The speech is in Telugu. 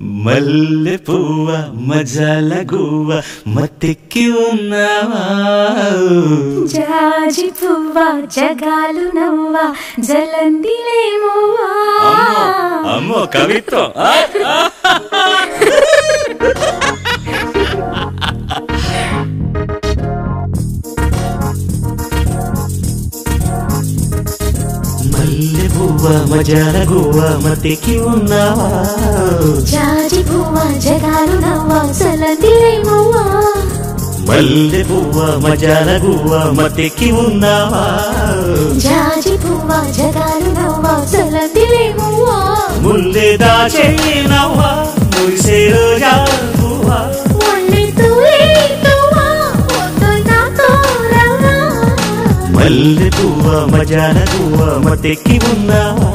మల్లె పువ్వ మజాల గువ్వ మత్తెక్కి ఉన్నావా జాజి పువ్వ జగాలు నవ్వ జలందిలేమోవా అమ్మో కవిత్వం మల్లె పువ్వ మజాల గువ్వ మత్తెక్కి ఉన్నావా జాజి పువ్వ జగాలు నవ్వ జలందిలేమోవా మల్లె పువ్వ మజాల గువ్వ మత్తెక్కి ఉన్నావా జాజి పువ్వ జగాలు నవ్వ జలందిలేమోవా ముల్లె దాచే నవ్వ మురిసే రోజా పువ్వ మల్లె పువ్వ మజాల గువ్వ మత్తెక్కి ఉన్నావా